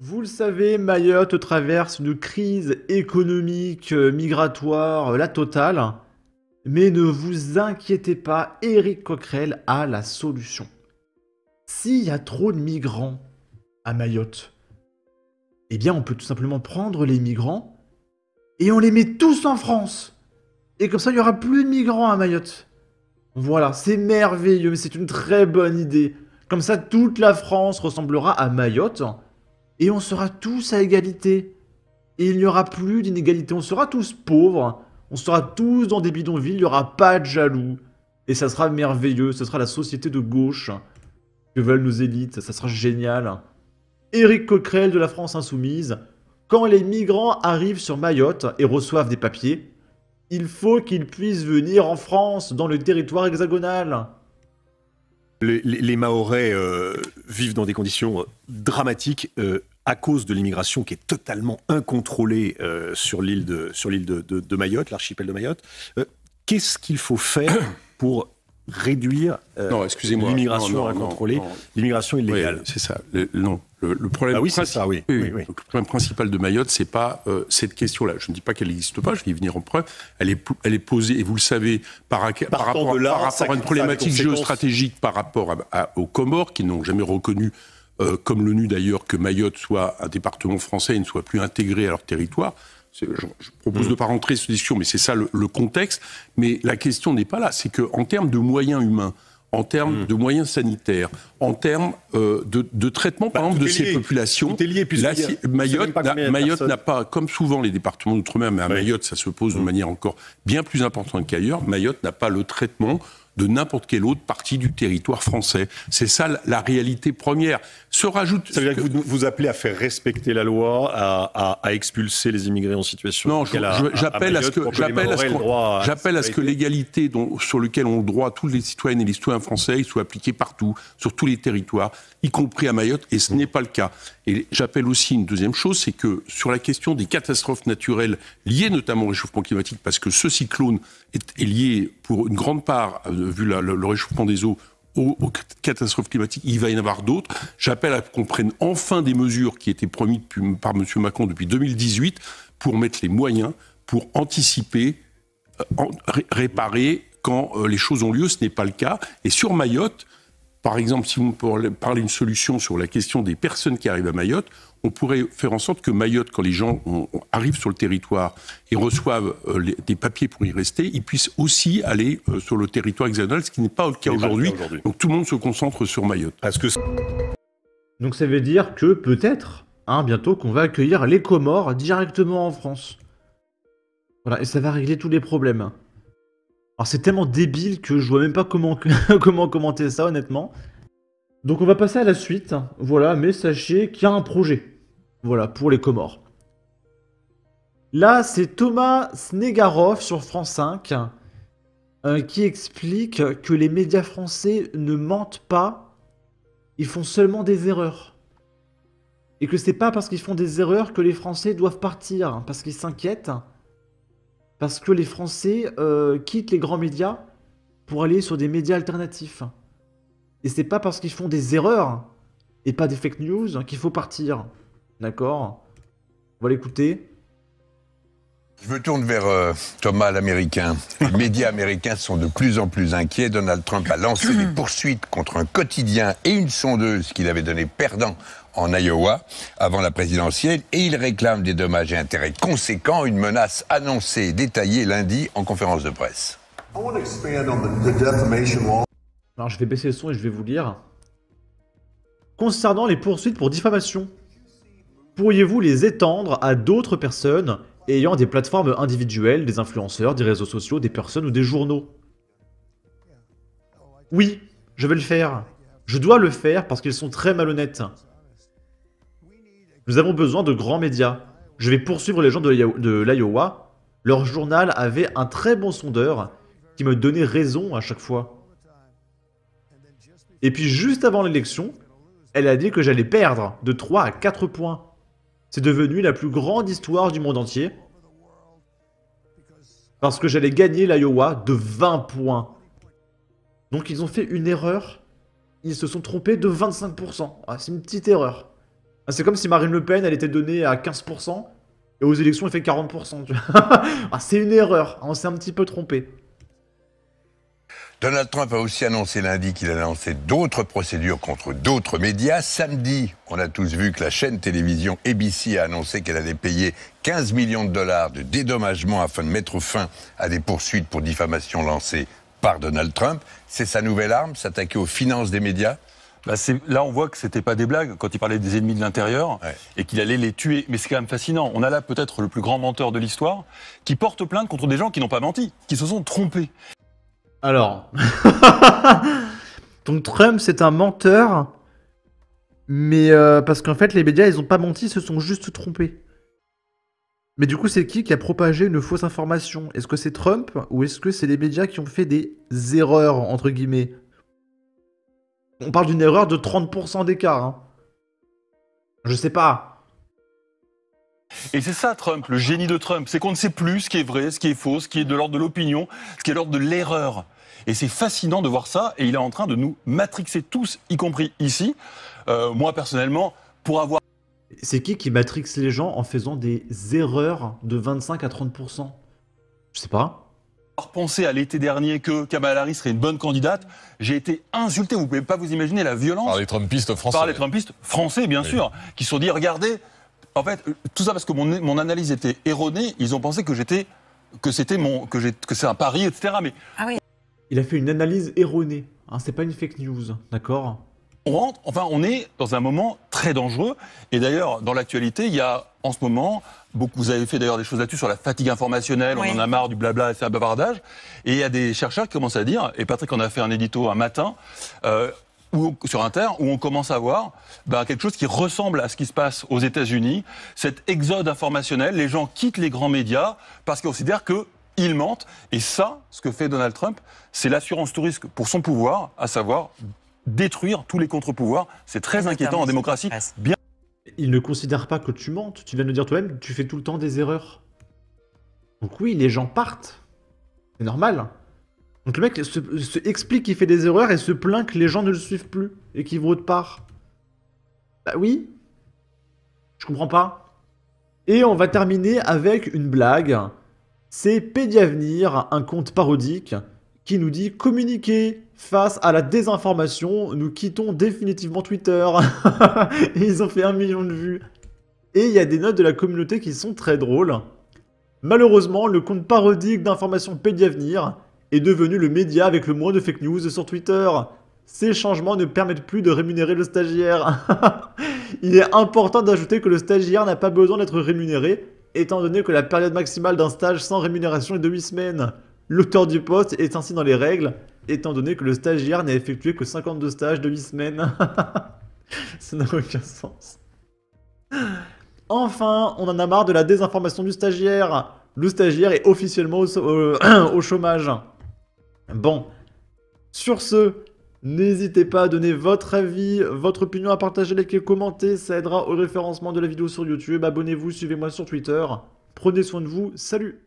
Vous le savez, Mayotte traverse une crise économique, migratoire, la totale. Mais ne vous inquiétez pas, Éric Coquerel a la solution. S'il y a trop de migrants à Mayotte, eh bien on peut tout simplement prendre les migrants et on les met tous en France. Et comme ça, il n'y aura plus de migrants à Mayotte. Voilà, c'est merveilleux, mais c'est une très bonne idée. Comme ça, toute la France ressemblera à Mayotte et on sera tous à égalité. Et il n'y aura plus d'inégalité, on sera tous pauvres, on sera tous dans des bidonvilles, il n'y aura pas de jaloux. Et ça sera merveilleux, ce sera la société de gauche que veulent nos élites, ça sera génial. Éric Coquerel de la France Insoumise, quand les migrants arrivent sur Mayotte et reçoivent des papiers, il faut qu'ils puissent venir en France, dans le territoire hexagonal. Les Mahorais vivent dans des conditions dramatiques à cause de l'immigration qui est totalement incontrôlée sur l'île de Mayotte, l'archipel de Mayotte. Qu'est-ce qu'il faut faire pour réduire l'immigration incontrôlée, l'immigration illégale? Oui, c'est ça. Le problème, oui, c'est ça, oui. Oui. Donc, le problème principal de Mayotte, c'est pas cette question-là. Je ne dis pas qu'elle n'existe pas, je vais y venir en preuve. Elle est posée, et vous le savez, par rapport à une problématique géostratégique par rapport aux Comores, qui n'ont jamais reconnu, comme l'ONU d'ailleurs, que Mayotte soit un département français et ne soit plus intégré à leur territoire. Je propose de ne pas rentrer sur cette discussion, mais c'est ça le contexte. Mais la question n'est pas là. C'est qu'en termes de moyens humains, en termes de moyens sanitaires, en termes de traitement, par exemple, de ces populations, Mayotte n'a pas, comme souvent les départements d'outre-mer, mais à Mayotte, ça se pose de manière encore bien plus importante qu'ailleurs, Mayotte n'a pas le traitement de n'importe quelle autre partie du territoire français. C'est ça la réalité première. Ça veut dire que vous appelez à faire respecter la loi, à expulser les immigrés en situation... Non, j'appelle à ce que l'égalité sur laquelle ont le droit tous les citoyennes et les citoyens français soit appliquée partout, sur tous les territoires, y compris à Mayotte, et ce n'est pas le cas. Et j'appelle aussi une deuxième chose, c'est que sur la question des catastrophes naturelles liées notamment au réchauffement climatique, parce que ce cyclone est lié pour une grande part, vu le réchauffement des eaux, aux catastrophes climatiques, il va y en avoir d'autres. J'appelle à qu'on prenne enfin des mesures qui étaient promises par M. Macron depuis 2018 pour mettre les moyens, pour anticiper, réparer quand les choses ont lieu. Ce n'est pas le cas. Et sur Mayotte, par exemple, si vous me parlez d'une solution sur la question des personnes qui arrivent à Mayotte, on pourrait faire en sorte que Mayotte, quand les gens arrivent sur le territoire et reçoivent des papiers pour y rester, ils puissent aussi aller sur le territoire hexagonal, ce qui n'est pas le cas aujourd'hui. Donc tout le monde se concentre sur Mayotte. Donc ça veut dire que peut-être, bientôt, qu'on va accueillir les Comores directement en France. Voilà, et ça va régler tous les problèmes. Alors c'est tellement débile que je vois même pas comment commenter ça, honnêtement. Donc on va passer à la suite, voilà, mais sachez qu'il y a un projet, voilà, pour les Comores. Là, c'est Thomas Snegarov sur France 5 qui explique que les médias français ne mentent pas, ils font seulement des erreurs. Et que c'est pas parce qu'ils font des erreurs que les Français doivent partir, parce qu'ils s'inquiètent, parce que les Français quittent les grands médias pour aller sur des médias alternatifs. Et c'est pas parce qu'ils font des erreurs et pas des fake news qu'il faut partir. D'accord? On va l'écouter. Je me tourne vers Thomas l'Américain. Les médias américains sont de plus en plus inquiets. Donald Trump a lancé des poursuites contre un quotidien et une sondeuse qu'il avait donné perdant en Iowa avant la présidentielle. Et il réclame des dommages et intérêts conséquents, une menace annoncée et détaillée lundi en conférence de presse. Alors je vais baisser le son et je vais vous lire. Concernant les poursuites pour diffamation, pourriez-vous les étendre à d'autres personnes ayant des plateformes individuelles, des influenceurs, des réseaux sociaux, des personnes ou des journaux? Oui, je vais le faire. Je dois le faire parce qu'ils sont très malhonnêtes. Nous avons besoin de grands médias. Je vais poursuivre les gens de l'Iowa. Leur journal avait un très bon sondeur qui me donnait raison à chaque fois. Et puis juste avant l'élection, elle a dit que j'allais perdre de 3 à 4 points. C'est devenu la plus grande histoire du monde entier. Parce que j'allais gagner l'Iowa de 20 points. Donc ils ont fait une erreur. Ils se sont trompés de 25%. Ah, c'est une petite erreur. C'est comme si Marine Le Pen, elle était donnée à 15%, et aux élections, elle fait 40%. Tu vois. C'est une erreur, on s'est un petit peu trompé. Donald Trump a aussi annoncé lundi qu'il allait lancer d'autres procédures contre d'autres médias. Samedi, on a tous vu que la chaîne télévision ABC a annoncé qu'elle allait payer 15 millions de dollars de dédommagement afin de mettre fin à des poursuites pour diffamation lancées par Donald Trump. C'est sa nouvelle arme, s'attaquer aux finances des médias. Là, on voit que c'était pas des blagues quand il parlait des ennemis de l'intérieur et qu'il allait les tuer. Mais c'est quand même fascinant. On a là peut-être le plus grand menteur de l'histoire qui porte plainte contre des gens qui n'ont pas menti, qui se sont trompés. Alors, donc Trump c'est un menteur, mais parce qu'en fait les médias ils ont pas menti, ils se sont juste trompés. Mais du coup c'est qui a propagé une fausse information? Est-ce que c'est Trump ou est-ce que c'est les médias qui ont fait des erreurs entre guillemets? On parle d'une erreur de 30% d'écart. Hein. Je sais pas. Et c'est ça Trump, le génie de Trump, c'est qu'on ne sait plus ce qui est vrai, ce qui est faux, ce qui est de l'ordre de l'opinion, ce qui est de l'ordre de l'erreur. Et c'est fascinant de voir ça, et il est en train de nous matrixer tous, y compris ici. Moi personnellement, pour avoir... C'est qui matrixe les gens en faisant des erreurs de 25 à 30%? Je sais pas. Pensé à l'été dernier que Kamala Harris serait une bonne candidate, j'ai été insulté, vous pouvez pas vous imaginer la violence. Par les Trumpistes français. Par les Trumpistes français, bien sûr, qui se sont dit, regardez... En fait, tout ça parce que mon analyse était erronée. Ils ont pensé que c'est un pari, etc. Mais il a fait une analyse erronée. Hein, c'est pas une fake news, d'accord? on est dans un moment très dangereux. Et d'ailleurs, dans l'actualité, il y a en ce moment, vous avez fait d'ailleurs des choses là-dessus sur la fatigue informationnelle. On en a marre du blabla et c'est un bavardage. Et il y a des chercheurs qui commencent à dire, et Patrick en a fait un édito un matin. Sur Inter, où on commence à voir quelque chose qui ressemble à ce qui se passe aux États-Unis, cet exode informationnel, les gens quittent les grands médias parce qu'ils considèrent qu'ils mentent. Et ça, ce que fait Donald Trump, c'est l'assurance tout risque pour son pouvoir, à savoir détruire tous les contre-pouvoirs. C'est très inquiétant en démocratie. Bien. Il ne considère pas que tu mentes, tu viens de le dire toi-même, tu fais tout le temps des erreurs. Donc oui, les gens partent. C'est normal. Donc le mec se explique qu'il fait des erreurs et se plaint que les gens ne le suivent plus et qu'ils vont autre part. Bah oui. Je comprends pas. Et on va terminer avec une blague. C'est Pédiavenir, un compte parodique, qui nous dit « Communiquer face à la désinformation, nous quittons définitivement Twitter. » Et ils ont fait 1 million de vues. Et il y a des notes de la communauté qui sont très drôles. Malheureusement, le compte parodique d'information Pédiavenir est devenu le média avec le moins de fake news sur Twitter. Ces changements ne permettent plus de rémunérer le stagiaire. Il est important d'ajouter que le stagiaire n'a pas besoin d'être rémunéré, étant donné que la période maximale d'un stage sans rémunération est de 8 semaines. L'auteur du post est ainsi dans les règles, étant donné que le stagiaire n'a effectué que 52 stages de 8 semaines. Ça n'a aucun sens. Enfin, on en a marre de la désinformation du stagiaire. Le stagiaire est officiellement au chômage. Bon, sur ce, n'hésitez pas à donner votre avis, votre opinion, à partager, liker, commenter, ça aidera au référencement de la vidéo sur YouTube. Abonnez-vous, suivez-moi sur Twitter. Prenez soin de vous, salut!